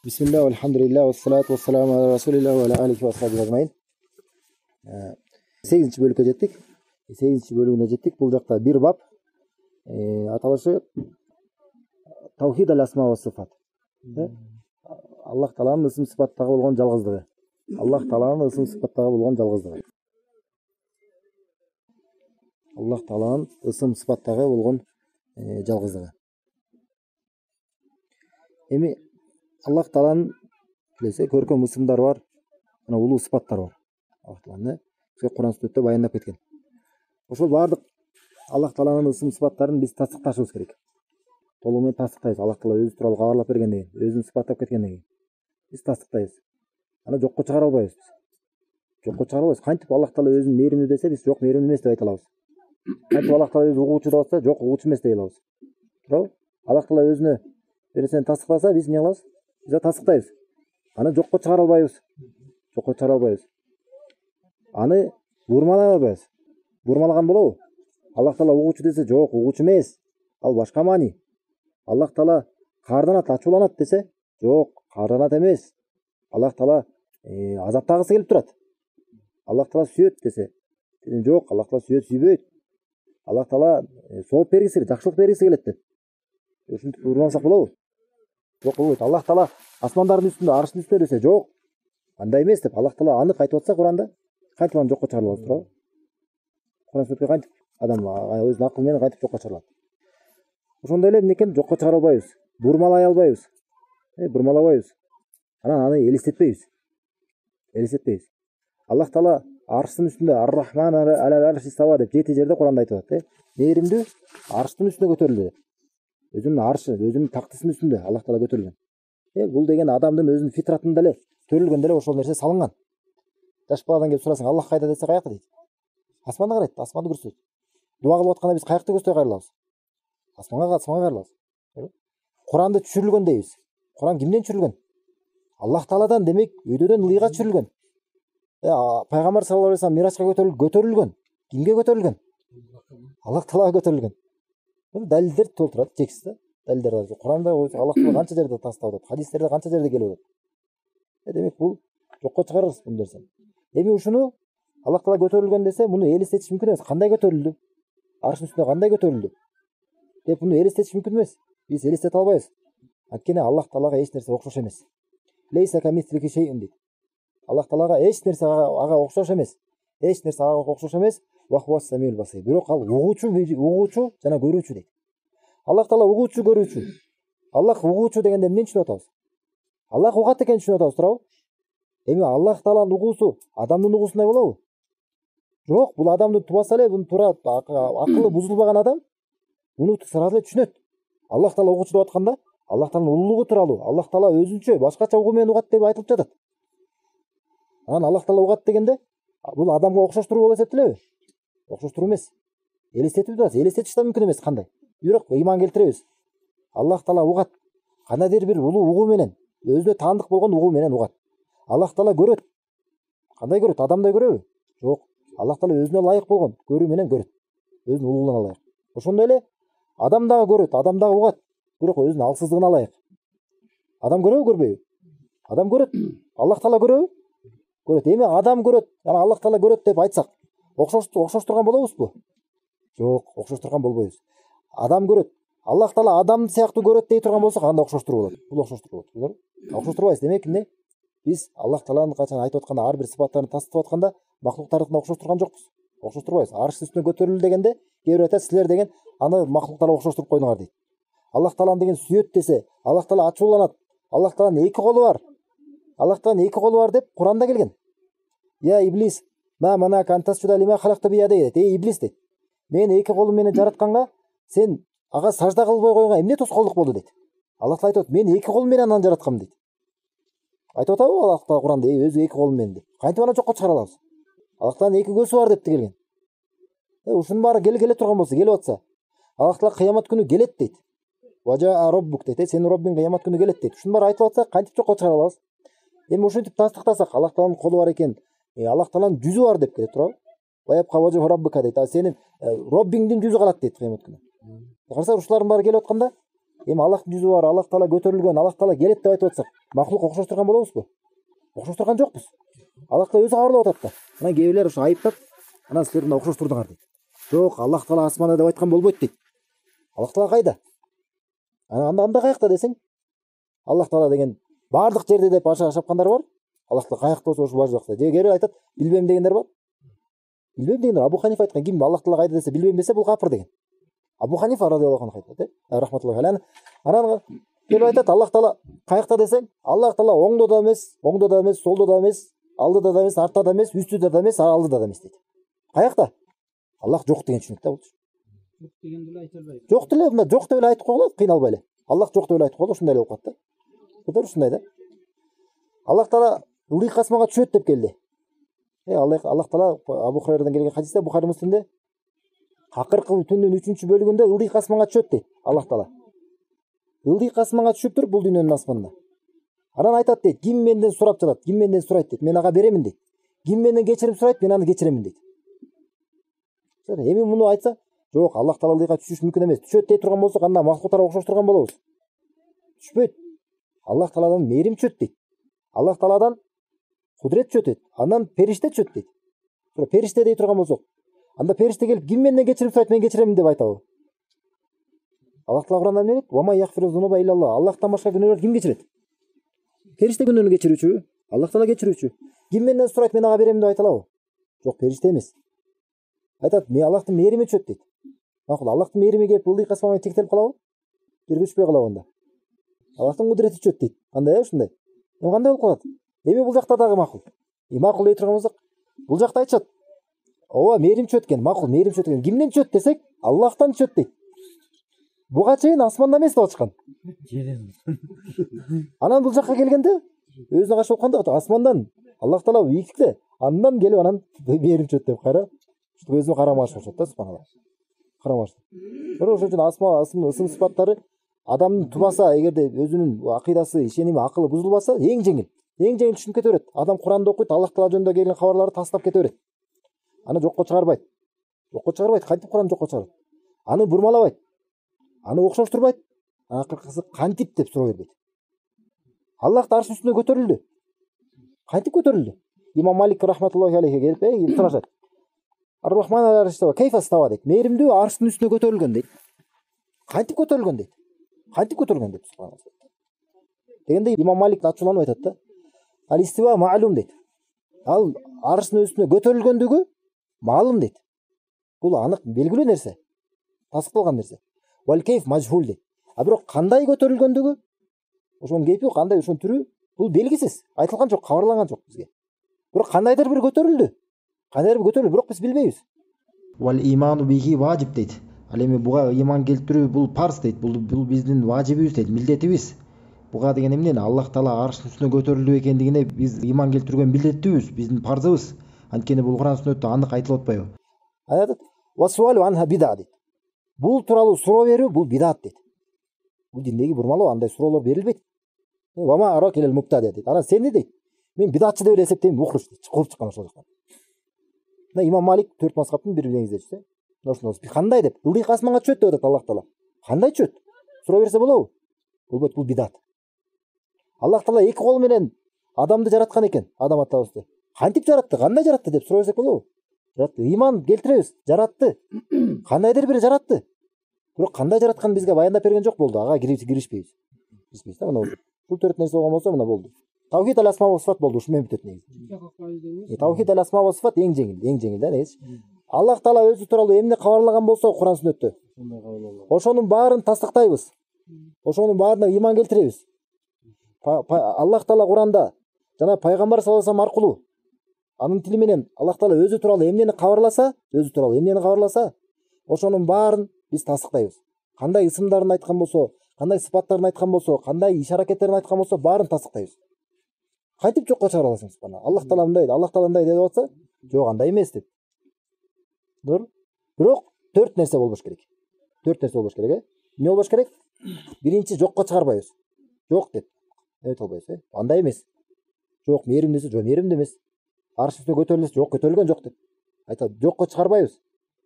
Bismillah, alhamdulillah, wassalatu wassalamu ala rasulillah wa ala alihi wa sahbihi ajmain. 8 bölükкө жеттик. 8 бөлүгүнө жеттик. Бул жакта бир бап аталышы таухид ал-асма ва сифат. Аллах Тааланын ысым сыпаттагы болгон жалгыздыгы. Аллах Тааланын ысым сыпаттагы болгон жалгыздыгы. Аллах Тааланын ысым сыпаттагы болгон жалгыздыгы. Эми Аллах Тааланын билесе көркөм ысымдары бар, жана улуу сыпаттары бар. Аллах Тааланын Кур'ан сүннөттө баяндап кеткен. Ошол бардык Аллах Тааланын ысым сыпаттарын биз тасдыкташыбыз керек. Толугу менен тасдыктайбыз. Аллах Таала өзү тууралуу кабарлап бергенден кийин, өзүн сыпаттап кеткенден кийин биз тасдыктайбыз. Аны жокко чыгара албайбыз. Жокко чыгара албайбыз. Кантип Аллах Таала өзүн мээримдүү десе, биз жок мээримдүү эмес деп айта алабыз. Кантип Аллах Таала өзү угуучу деп атса, жок угуучу эмес дей алабыз. Туурабы? Аллах Таала өзүнө бир нерсени тасдыктаса, биз эмне кылабыз? Биз тасдыктайбыз. Аны жокко чыгара албайбыз. Жокко чыгара албайбыз. Аны бурмалай албайбыз. Бурмалаган болобу? Аллах Таала угуучу десе, жок угуучу эмес. Ал башка маани. Аллах Таала каарданат, ачууланат десе, жок каарданат эмес. Аллах Таала азаптагысы келип турат. Аллах Таала сүйөт десе, жок Аллах Таала сүйбөйт. Аллах Таала сооп бергиси келет, жакшылык бергиси келет деп. Ушинтип бурмаласак болобу? Жок болбойт. Аллах Таала асмандардын үстүндө, арштын үстүндө десе, жок андай эмес деп. Аллах Таала анык айтып атса Кур'анда, кантип аны жокко чыгара алабыз, туурабы? Кур'ан сүннөткө кантип адам өзүнүн акылы менен кантип жокко чыгара алат? Ошондой эле эмнекен жокко чыгара албайбыз. Бурмалай албайбыз. Бурмалабайбыз. Анан аны элестетпейбиз. Элестетпейбиз. Аллах Таала арштын үстүндө ар-рахман алал-арши става деп 7 жерде Кур'анда айтып атат, мээримдүү арштын үстүнө көтөрүлдү. Өзүнүн аршы, өзүнүн тактысынын үстүндө Аллах Таала көтөрүлгөн. Бул деген адамдын өзүнүн фитратында эле төрүлгөн деле ошол нерсе салынган. Жаш баладан келип сурасаң, Аллах кайда десе, каякта дейт. Асманда карайт, асманды көрсөтөт. Дуа кылып атканда биз каякта көздөй кайрылабыз? Асманга кайрылабыз. Кур'анды түшүрүлгөн дейбиз. Кур'ан кимден түшүрүлгөн? Аллах Тааладан, демек өйдөдөн ылыйга түшүрүлгөн. Пайгамбар саллаллаху алейхи вассалам мирачка көтөрүлгөн. Кимге көтөрүлгөн? Аллах Таалага көтөрүлгөн. Далилдер толтурат, текст да. Далилдер бар. Кур'анда Аллах Таала канча жерде тастап атат, хадистерде канча жерде келип атат. Демек бул жокко чыгарырбыз бул нерсени. Эми ушуну Аллах Таала көтөрүлгөн десе, муну элестетиш мүмкүн эмес. Кандай көтөрүлдү? Арштын үстүндө кандай көтөрүлдү? Деп муну элестетиш мүмкүн эмес. Биз элестете албайбыз. Анткени Аллах Таалага эч нерсе окшош эмес. Лейса камислики шейин дейт. Аллах Таалага эч нерсе ага окшош эмес. Эч нерсе ага окшош эмес. Ва хуас самиул басир. Бирок ал угуучу жана көрүүчү дейт. Аллах Таала угуучу, көрүүчү. Аллах угуучу дегенде эмнени түшүнүп атабыз? Аллах угат экенин түшүнүп атабыз, туурабы? Эми Аллах Тааланын угуусу адамдын угуусундай болобу? Жок, бул адамдын тубаса эле, буну туура акылы бузулбаган адам буну сразу эле түшүнөт. Аллах Таала угуучу деп атканда, Аллах Тааланын улуулугу тууралуу, Аллах Таала өзүнчө башкача угуу менен угат деп айтылып жатат. Анан Аллах Таала угат дегенде, бул адамга окшоштуруу болуп эсептелеби? Окшоштуруу эмес. Элестетип атабыз. Элестетиш да мүмкүн эмес. Кандай? Бирок ыйман келтиребиз. Аллах Таала угат. Кандайдыр бир улуу угуу менен, өзүнө таандык болгон угуу менен угат. Аллах Таала көрөт. Кандай көрөт? Адамдай көрөбү? Жок. Аллах Таала өзүнө ылайык болгон көрүү менен көрөт. Өзүнүн улуулугуна ылайык. Ошондой эле адам дагы көрөт, адам дагы угат. Бирок өзүнүн алсыздыгына ылайык. Адам көрөбү, көрбөйбү? Адам көрөт. Аллах Таала көрөбү? Көрөт. Эми адам көрөт, жана Аллах Таала көрөт деп айтсак, окшоштурган болобузбу? Жок, окшоштурган болбойбуз. Адам көрөт. Аллах Таала адам сыяктуу көрөт дей турган болсок, анда окшоштуруу болот. Бул окшоштуруу болот. Окшоштурбайбыз. Демек эмне? Биз Аллах Тааланын качан айтып атканда, ар бир сыпаттарын тастап атканда, махлуктардыкына окшоштурган жокпуз. Окшоштурбайбыз. Арштын үстүнө көтөрүлдү дегенде, кээ бир айтат, силер деген аны махлуктарга окшоштуруп койдуңар дейт. Аллах Тааланы деген сүйөт десе, Аллах Таала ачууланат. Аллах Тааланын 2 колу бар. Аллах Тааланын 2 колу бар деп Кур'анда келген. Я иблис, ма манака антасжуда лима халакту биядай дейт. Иблис дейт. Мен 2 колум менен жаратканга, сен ага сажда кылбой койгонго эмне тоскоолдук болду дейт. Аллах Таала айтат, мен 2 колум менен аны жараткам дейт. Айтып атабы Аллах Таала Кур'анда өзү 2 колум менен деп. Кантип аны жокко чыгара алабыз? Аллах Тааланын 2 көзү бар деп келген. Ушунун баары келе турган болсо, келип атса, Аллах Таала кыямат күнү келет дейт. Важа роббук дейт. Сенин Роббиң кыямат күнү келет дейт. Ушунун баары айтып атса, кантип жокко чыгара алабыз? Эми ушинтип тастыктасак, Аллах Тааланын колу бар экен, Аллах Тааланын жүзү бар деп келет, туурабы? Ваяпка важа роббика дейт. Сенин Роббиңдин жүзү калат дейт кыямат күнү. Караса ушулардын баары келип атканда, Эми Аллахтын жүзү бар, Аллах таала көтөрүлгөн, Аллах таала келет деп айтып атсак, макулук окшоштурган болобузбу? Окшоштурган жокпуз. Аллах таала өзү кабарлап атат да. Анан кээ бирлер ошо айыптап, анан силер мына окшоштурдуңар дейт. Жок, Аллах таала асманда деп айткан болбойт дейт. Аллах таала кайда? Анда каякта десең? Аллах таала деген бардык жерде деп шапкандар бар. Аллах таала каякта болсо ошол бар жакта. Же кээ бирлер айтат, билбейм дегендер бар. Билбейм дегендер Абу Ханифа айткан, ким Аллах таала кайда десе, билбейм десе, бул капыр деген. Абу Ханифа радиаллаху анху айтат, рахматуллахи алейхи. Анан келип айтат, Аллах таала каякта десең, Аллах таала оңдо да эмес, солдо да эмес, алдыда да эмес, артта да эмес, үстүдө да эмес, алдыда да эмес дейт. Каякта? Аллах жок деген түшүнүк да бул. Жок дегенди эле айта албайбыз. Жок деле, мына жок деп эле айтып койгула, кыйналбай эле. Аллах жок деп эле айтып койгула, ушундай эле болуп калат да. Көтөр ушундай да. Аллах таала ылдыйк асманга түшөт деп келди. Аллах таала Абу Хурайрадан келген хадисте, Бухари Муслимде, акыркы түндүн 3-бөлүгүндө ылдыйк асманга түшөт дейт Аллах таала. Ылдыйк асманга түшүп туруп бул дүйнөнүн асманына. Анан айтат дейт, ким менден сурап жатат, ким менден сурайт дейт, мен ага беремин дейт. Ким менден кечирим сурайт, мен аны кечиремин дейт. Эми муну айтса, жок, Аллах таала ылдыйкка түшүш мүмкүн эмес. Түшөт дей турган болсок, анда макулуктарга окшоштурган болобуз. Түшпөйт. Аллах тааладан мээрим түшөт дейт. Аллах тааладан кудурет түшөт дейт. Андан периште түшөт дейт. Периште дей турган болсок, анда периште келип ким менден кечирим сурайт, мен кечиремин деп айтабы? Аллах таала Куранда эмне дейт? Ва ма яхфиру зунуба иллаллах. Аллахтан башка күнөөлөрдү ким кечирет? Периште күнөөнү кечирүүчү, Аллах таала кечирүүчү. Ким менден сурайт, мен ага берем деп айта алабы? Жок, периште эмес. Айтат, мен Аллахтын мээрими түшөт дейт. Макул, Аллахтын мээрими келип ылдыйк асманга тектелип калабы? Жерге түшпөй калабы анда? Аллахтын кудурети түшөт дейт. Андай ушундай. Эми кандай болуп калат? Эми бул жакта дагы макул. Макул дей турган болсок, бул жакта айтышат. Ооба, мээрим түшөт экен. Макул, мээрим түшөт экен. Кимден түшөт десек, Аллахтан түшөт дейт. Буга чейин асманда эмес деп атышкан. Анан бул жакка келгенде өзүнө кайшы болуп калганда асмандан Аллах таала бийиктикте, андан келип анан мээрим түшөт деп кайра өзүнө карамаш болушат да, субханалла. Карамаш. Бирок ошон үчүн ысым сыпаттары адамдын тубаса, эгерде өзүнүн акыйдасы, ишеними, акылы бузулбаса, эң жеңил түшүнүп кете берет. Адам Куранды окуйт, Аллах таала жөнүндө келген кабарларды тастап кете берет. Аны жокко чыгарбайт. Кантип Куранды жокко чыгарат? Аны бурмалабайт. Аны окшоштурбайт. Акыркысы кантип деп суроо бербейт. Аллах арш үстүнө көтөрүлдү. Кантип көтөрүлдү? Имам Малик рахматуллахи алейхи келип сурашат. Ар-Рахман ар-Рахим кейфа става дейт. Мээримдүү арштын үстүнө көтөрүлгөн дейт. Кантип көтөрүлгөн дейт. Субханалла. Дегенде Имам Малик ачууланып айтат да. Ал-истива маалум дейт. Ал арштын үстүнө көтөрүлгөндүгү маалым дейт. Бул анык белгилүү нерсе. Тасыкталган нерсе. Вал кейф мажхул дейт. А бирок кандай көтөрүлгөндүгү, ошонун кейпи, кандай ошонун түрү, бул белгисиз. Айтылган жок, кабарланган жок бизге. Бирок кандайдыр бир көтөрүлдү. Бирок биз билбейбиз. Вал иману бихи важиб дейт. Ал эми буга иман келтирүү бул парз дейт. Бул биздин важибибиз дейт, милдетибиз. Буга деген эмне? Аллах таала арштын үстүнө көтөрүлдү экендигине биз иман келтирүүгө милдеттүүбүз, биздин парзыбыз. Анткени бул Куран сүннөттө андык айтылып атпайбы? Айтат, ва суалу анха бида дейт. Бул тууралуу суроо берүү бул бидат дейт. Бул диндеги бурмалоо, андай суроолор берилбейт. Ва ма арак илел муптади дейт. Анан сен дейт, мен бидатчы деп эсептейм, мухриш дейт. Кылып чыккан ошол жактан. Имам Малик 4 мазхабтын бири негиздечиси. Ошондо кандай деп, ылдыйк асманга түшөт деп атат Аллах таала. Кандай түшөт? Суроо берсе болобу? Болбойт, бул бидат. Аллах таала эки кол менен адамды жараткан экен, адам атабызды. Кантип жаратты? Кандай жаратты деп суроо берсек болобу? Жаратты. Иман келтиребиз. Жаратты. Кандайдыр бир жаратты. Бирок кандай жаратканын бизге баяндап берген жок, болду. Ага киришпейбиз. Биспейбиз да, мына бул 4 нерсе болгон болсо мына болду. Тавхид ал-асма ва сифат болду, ушу менен бүтөт негизи. Тавхид ал-асма ва сифат эң жеңил да негизи. Аллах таала өзү тууралуу эмне кабарлаган болсо Куран сүннөттө, ошонун баарын тастыктайбыз. Ошонун баарына иман келтиребиз. Аллах таала Куранда жана пайгамбар саллаллаху алейхи вассалам аркылуу анын тили менен Аллах таала өзү тууралуу эмнени кабарласа, ошонун баарын биз тастыктайбыз. Кандай ысымдарын айткан болсо, кандай сыпаттарын айткан болсо, кандай иш-аракеттерин айткан болсо, баарын тастыктайбыз. Кантип жокко чыгара аласың субхана? Аллах таала мындай деп атса, жок, андай эмес деп. Бирок 4 нерсе болбош керек. Эмне болбош керек? Биринчи, жокко чыгарбайбыз. Жок деп айта албайбыз, андай эмес. Жок, мээрим десе, жок, мээримде эмес. Арш үстүнө көтөрүлсө, жок, көтөрүлгөн жок деп айтат. Жокко чыгарбайбыз.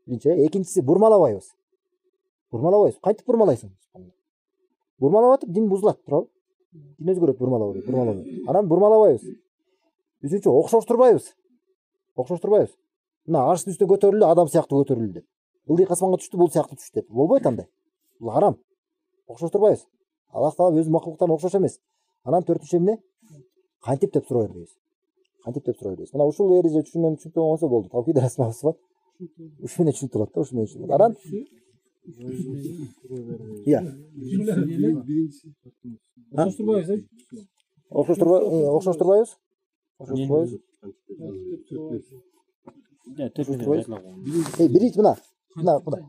Биринчи, экинчиси бурмалабайбыз. Кантип бурмалайсың? бурмалап атып дин бузулат, туурабы? Дин өзгөрөт бурмалабай. Анан бурмалабайбыз. Үчүнчү окшоштурбайбыз. Мына арштын үстүнө көтөрүлдү, адам сыяктуу көтөрүлдү деп. Ылдый асманга түштү, бул сыяктуу түштү деп. Болбойт андай. Бул харам. Окшоштурбайбыз. Аллах Таала өзүнүн макулуктарына окшош эмес. Анан төртүнчү эмне? Кантип деп сурай бербейбиз. Мына ушул эреже түшүнгөн түшүнүктүү болсо болду. Тавхид асма ва сифат. Ушу менен түшүнүктүү болот да, Анан iya. Окшоштурбайбыз. Биринчи мына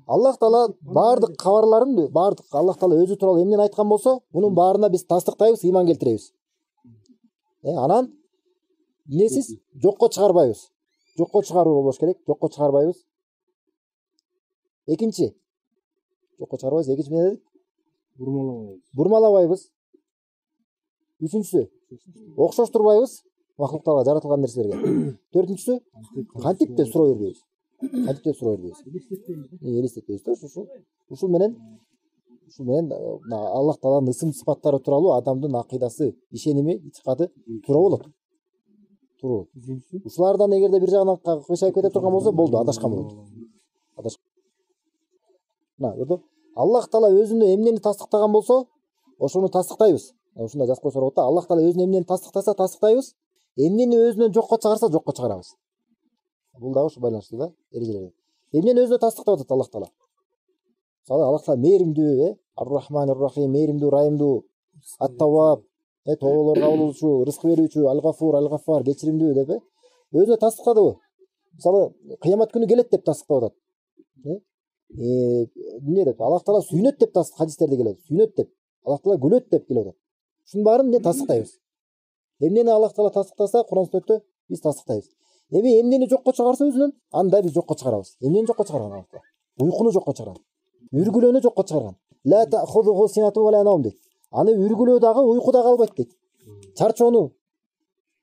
Аллах Таала баардык кабарларын, баардык Аллах Таала өзү тууралуу эмнени айткан болсо, мунун баарына биз тастыктайбыз, ыйман келтиребиз. Анан эмнесиз жокко чыгарбайбыз. Жокко чыгаруу болбош керек, жокко чыгарбайбыз. Экинчи эмне дедик? Бурмалабайбыз. Үчүнчүсү окшоштурбайбыз макулуктарга, жаратылган нерселерге. Төртүнчүсү кантип деп суроо бербейбиз. Элестетпейбиз да ушул менен Аллах Тааланын ысым сыпаттары тууралуу адамдын акыйдасы, ишеними, итикады туура болот. Ушулардан эгерде бир жагынан кыйшайып кете турган болсо, болду, адашкан болот. Көрдүңбү? Аллах Таала өзүнө эмнени тастыктаган болсо, ошону тастыктайбыз. Ушунда жазып койсо болот да. Аллах Таала өзүнө эмнени тастыктаса, тастыктайбыз. Эмнени өзүнөн жокко чыгарса, жокко чыгарабыз. Бул дагы ушу байланыштуу да, эрежелер. Эмнени өзүнө тастыктап атат Аллах Таала? Мисалы Аллах Таала мээримдүү, Ар-Рахман Ар-Рахим, мээримдүү, Райымдуу, Ат-Тавваб, тоолор кабыл кылуучу, рызык берүүчү, Ал-Гафур, Ал-Гаффар, кечиримдүү деп өзүнө тастыктадыбы? Мисалы кыямат күнү келет деп тастыктап атат. Эмне деп? Аллах Таала сүйнөт деп хадистерде келет. Сүйнөт деп. Аллах Таала күлөт деп келип атат. Ушунун баарын эмне тастыктайбыз. Эмнени Аллах Таала тастыктаса, Кур'ан сүннөттө биз тастыктайбыз. Эмнени жокко чыгарса өзүнөн, анда биз жокко чыгарабыз. Эмнени жокко чыгарган Аллах Таала? Уйкуну жокко чыгарган. Үргүлөөнү жокко чыгарган. Ла та'худуху синатун ва ла наум дейт. Аны үргүлөө дагы, уйку дагы албайт дейт. Чарчоону,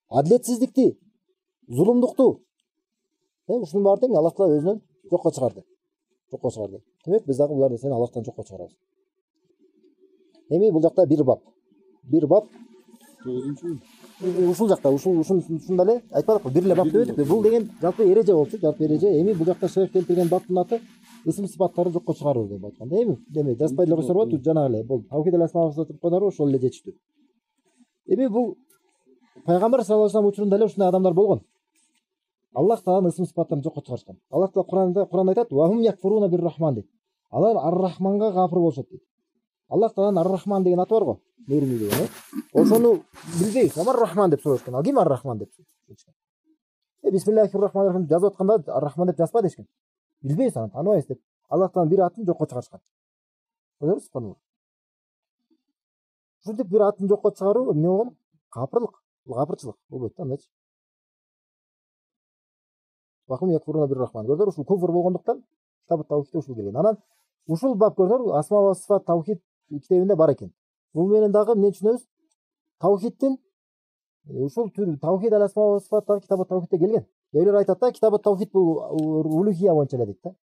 адилетсиздикти, зулумдукту. Ушунун баарын тең Аллах Таала өзүнөн жокко чыгарды. Демек биз дагы булар нерсени Аллахтан жокко чыгарабыз. Бул жакта бир бап. Ушул жакта ушунда эле айтпадыкпы, бир эле бап деп эдик. Бул деген жалпы эреже болчу, бул жакта шейх келтирген баптын аты ысым сыпаттарды жокко чыгаруу деп айткан. Демек жазбай эле койсо болот, жанагы эле болду. Тавхид ал-асма ва сифат койдору ошол эле жетиштүү. Бул пайгамбар саллаллаху алейхи вассалам учурунда эле ушундай адамдар болгон. Аллах Тааланын ысым сыпаттарын жокко чыгарышкан. Аллах Таала Кур'анда айтат: "Ва хум якфуруна бир-рахман" дейт. Алар Ар-Рахманга кафир болушат дейт. Аллах Тааланын Ар-Рахман деген аты бар го, мээримдүү деген. Ошону билбейбиз. Ар-Рахман деп сурашкан. Ал ким Ар-Рахман деп сурашкан. Бисмиллахир-рахманир-рахим жазып атканда Ар-Рахман деп жазба дешкен. Билбейбиз, аны тааныбайбыз деп. Аллахтан бир атын жокко чыгарышкан. Көрдүңүз, субханалла. Ушинтип бир атын жокко чыгаруу эмне болгон? Капырлык. Бул капырчылык болбойт да, андайчы. Вахум якфуруна бир-рахман. Көрдүңүз, ушул куфр болгондуктан китап таухидте ушул келген. Анан ушул бап көрдүңүз, асма ва сифат таухид китебинде бар экен. Бул менен дагы эмне түшүнөбүз? Таухидтин ушул түр таухид ал-асма ва сифат дагы китап таухидте келген. Кээбилер айтат да, китап таухид бул улухия боюнча эле дейт да.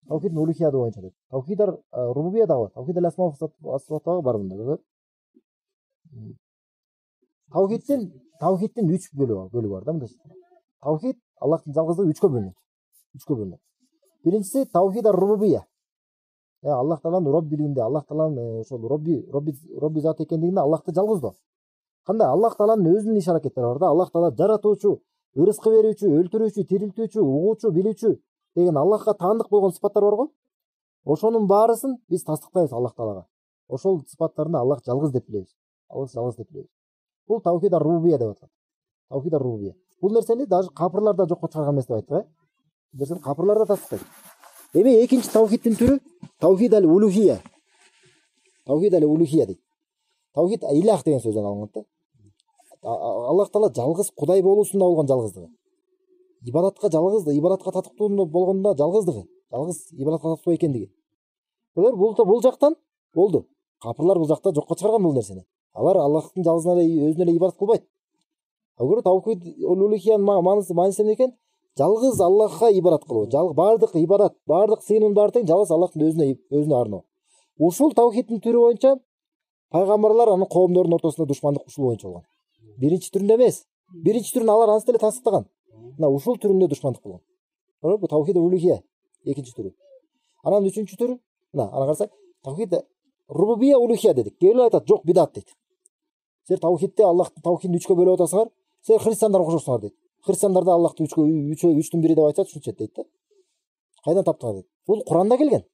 Таухиддин улухия боюнча дейт. Таухид рубубия дагы бар. Таухид ал-асма ва сифат дагы бар мында. Таухидтин 3 бөлүгү бар да мында. Таухид Аллахтын жалгыздыгы 3кө бөлүнөт. Биринчиси таухид ар-рубубия. Аллах Тааланын роббилигинде, Аллах Тааланын ошол робби зат экендигинде Аллахты жалгыздоо. Кандай? Аллах Тааланын өзүнүн иш аракеттери бар да. Аллах Таала жаратуучу, ырызкы берүүчү, өлтүрүүчү, тирилтүүчү, угуучу, билүүчү деген Аллахка таандык болгон сыпаттар бар го. Ошонун баарысын биз тастыктайбыз Аллах Таалага. Ошол сыпаттарында Аллах жалгыз деп билебиз. Бул таухид ар-рубубия деп аталат. Таухид ар-рубубия. Бул нерсени даже капырлар да жокко чыгарган эмес деп айттык, Нерсени капырлар да тастыктайт. Экинчи таухидтин түрү таухид ал-улухия. Дейт. Таухид илах деген сөздөн алынган да. Аллах Таала жалгыз Кудай болуусунда болгон жалгыздыгы. Ибадатка татыктуу болгондо жалгыздыгы. Жалгыз ибадатка татыктуу экендиги. Бул жактан болду. Капырлар бул жакта жокко чыгарган бул нерсени. Алар Аллахтын жалгызына эле өзүнө эле ибадат кылбайт. Таухид ал-улухиянын мааниси эмне экен? Жалгыз Аллахка ибадат кылуу. Бардык ибадат, бардык сыйынын баары тең жалгыз Аллахтын өзүнө арноо. Ушул таухидтин түрү боюнча пайгамбарлар анын коомдорунун ортосунда душмандык ушул боюнча болгон. Биринчи түрүндө эмес. Биринчи түрүн алар ансы деле тастыктаган. Мына ушул түрүндө душмандык болгон. Бул тавхид улухия экинчи түрү. Анан үчүнчү түрү мына ана карасак тавхид рубубия улухия дедик. Кээбилер айтат жок бидат дейт. Силер тавхидти Аллахтын тавхидин 3кө бөлүп атасыңар. Силер христиандарга окшошсуңар дейт. Христиандарда Аллахты 3түн бири деп айтат, ушунча дейт да. Кайдан таптыңар дейт. Бул Куранда келген.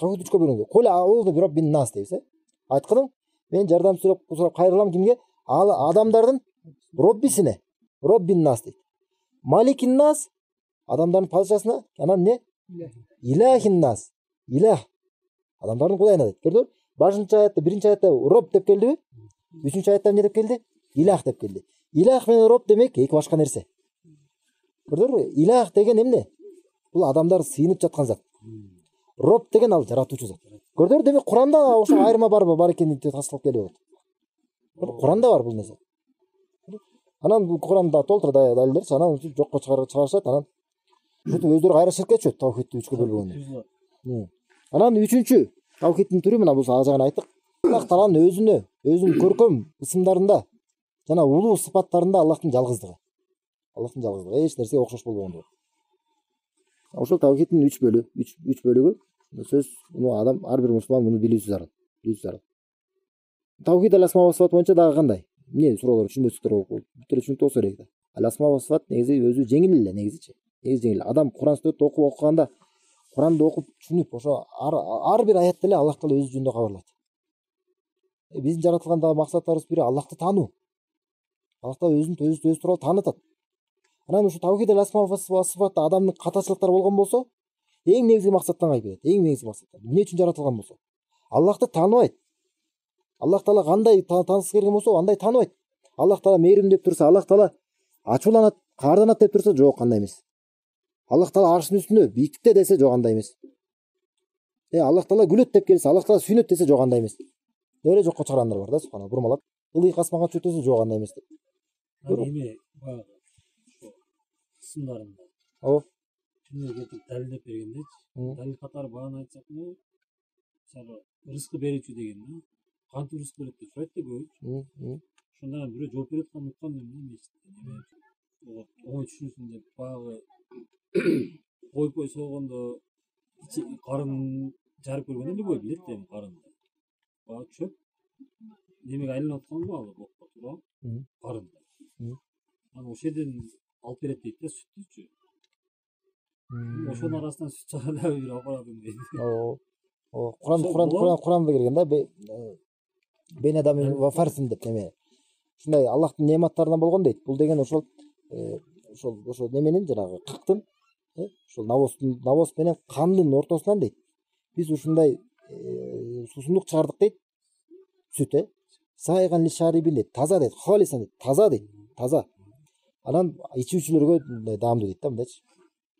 Тавхид 3кө бөлүнгөн. Кул аузу би раббин нас дейбиз. Айтканым мен жардам сурап кайрылам кимге? Адамдардын Роббисине. Роббин нас дейт. Маликин нас адамдардын падышасына, анан не? Илахин нас. Илах. Адамдардын кудайына дейт. Көрдүңөр? Башынчы аятта, биринчи аятта Роб деп келдиби? Үчүнчү аятта эмне деп келди? Илах деп келди. Илах менен Роб демек эки башка нерсе. Көрдүңөрбү? Илах деген эмне? Бул адамдар сыйынып жаткан зат. Роб деген ал жаратуучу зат. Көрдүңөр, демек Куранда ошо айырма бар экенин тасталып келип атат. Куранда бар бул нерсе. Анан бул Куранда толтура далилдер, анан жокко чыгарышат, анан өздөрү кайра ширкке түшөт тавхидти 3кө бөлгөндө. Анан үчүнчү тавхидтин түрү мына бул ажагын айттык. Аллах Тааланын өзүнүн көркөм ысымдарында жана улуу сыпаттарында Аллахтын жалгыздыгы. Аллахтын жалгыздыгы эч нерсеге окшош болбогондугу. Ошол тавхидтин 3 бөлүгү сөз адам ар бир мусулман муну билүүсү зарыл. Тавхид ал-асма ва сифат боюнча дагы кандай? Эмне суроолор түшүнбөстүктөр болуп бүтүрө түшүнүктүү болсо керек да. Ал-асма ва сифат негизи өзү жеңил эле негизичи. Негизи жеңил. Адам Куран сүннөттү окуганда Куранды окуп түшүнүп ошо ар бир аятта эле Аллах Таала өзү жөнүндө кабарлайт. Биздин жаратылгандагы максаттарыбыз бири Аллахты таануу. Аллах Таала өзү тууралуу таанытат. Анан ушу тавхид ал-асма ва сифатта адамдын катачылыктары болгон болсо, эң негизги максаттан кайып кетет. Эң негизги максаттан. Эмне үчүн жаратылган болсо? Аллахты тааныбайт. Аллах Таала кандай таанысы келген болсо, андай тааныбайт. Аллах Таала мээрим деп турса, Аллах Таала ачууланат, каарданат деп турса, жок, андай эмес. Аллах Таала аршынын үстүндө бийиктикте десе, жок, андай эмес. Аллах Таала күлөт деп келсе, Аллах Таала сүйнөт десе, жок, андай эмес. Эле жокко чыгарандар бар да, субхана, бурмалап. Ылыйк асманга чөйт десе, жок, андай эмес деп. Эме баягы ысымдарында. Ооба. Түнү кетип далилдеп бергендечи. Далил катары багана айтсак эле, мисалы рызкы берүүчү деген да. Кантип рызык берет деп сурайт да көбү. Ошондо бирөө жооп берет да, уктам мен оңой түшүнсүн деп баягы койпой сойгондо карын жарып көргөндө любой билет да, эми карынды. Баягы чөп немеге айланып атканбы ал бокко туурабы? Карында. Анан ошол жерден алып берет дейт да сүттүчү. Ошонун арасынан сүт чыгарды бир апаратым дейт. Куранда келген да, бен адамин ва фарсин деп неме. Ушундай Аллахтын неаматтарынан болгон дейт. Бул деген ошол неменин жанагы кыктын, ошол навоз менен кандын ортосунан дейт. Биз ушундай суусундук чыгардык дейт. Сүт, сайган ли шарибин дейт. Таза дейт. Холисан дейт. Таза дейт. Таза. Анан ичүүчүлөргө мындай даамдуу дейт да, мындайчы.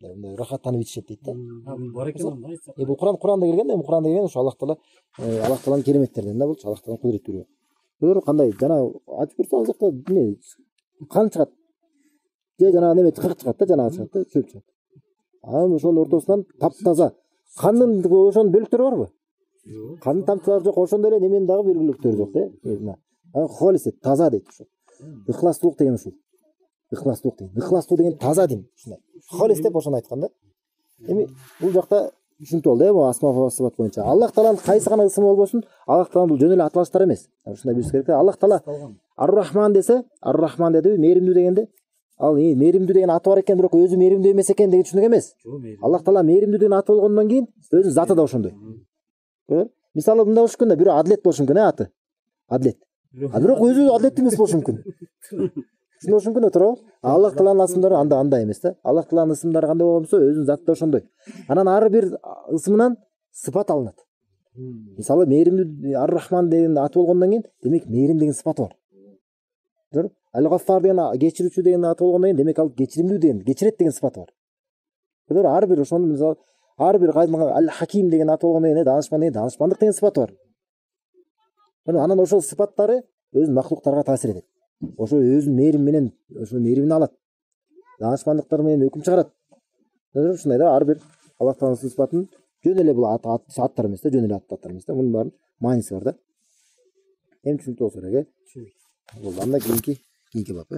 Мындай рахаттанып ичишет дейт да. Бар экен анда айтсак. Бул Куранда келген, эми Куранда келген ошо Аллах Тааланын кереметтеринен да, болчу. Аллах Тааланын кудуреттүү. Көрөр кандай жана ачып көрсө ал жакта эмне кан чыгат. Же жана неме кырк чыгат да, жана чыгат да, чөп чыгат. Анан ошонун ортосунан таптаза кандын ошонун бөлүктөрү барбы? Кандын тамчылары жок, ошондой эле неменин дагы бөлүктөрү жок да. Анан холис таза дейт ошо. Ихластуулук деген ушул. Ихластуу деген таза дин. Ушундай. Холис деп ошону айткан да. Эми бул жакта түшүнүктүү болду, бул асма ва сифат боюнча. Аллах Тааланын кайсы гана ысымы болбосун, Аллах Тааланын бул жөн эле аталыштар эмес. Ушундай билиш керек. Аллах Таала Ар-Рахман десе, Ар-Рахман дедиби, мээримдүү дегенде, ал мээримдүү деген аты бар экен, бирок өзү мээримдүү эмес экен деген түшүнүк эмес. Аллах Таала мээримдүү деген аты болгондон кийин өзүнүн заты да ошондой. Мисалы мындай болуш мүмкүн да, бирөө Адлет болуш мүмкүн, аты. Адлет. Бирок өзү адлеттүү эмес болуш мүмкүн. Түшүнүш мүмкүн да, туурабы? Аллах Тааланын ысымдары андай эмес да. Аллах Тааланын ысымдары кандай болгонсо, өзүнүн заты да ошондой. Анан ар бир ысымынан сыпат алынат. Мисалы мээримдүү Ар-Рахман деген аты болгондон кийин, демек мээрим деген сыпаты бар. Туурабы? Ал-Гаффар деген кечирүүчү деген аты болгондон кийин, демек ал кечиримдүү деген, кечирет деген сыпаты бар. Көрдүңөр, ар бир ошону мисалы ар бир Ал-Хаким деген аты болгондон кийин, данышмандык деген сыпаты бар. Анан ошол сыпаттары өзүн махлуктарга таасир этет. Ошо өзүнүн мээрим менен ошо мээримин алат. Данышмандыктар менен өкүм чыгарат. Ушундай да, ар бир Аллах Тааланын сыпатын жөн эле бул аттар эмес да, жөн эле аттар эмес да. Мунун баарын мааниси бар да. Эми түшүнүктүү болсо керек, Түшүнүктүү. Болду. Анда кийинки бап,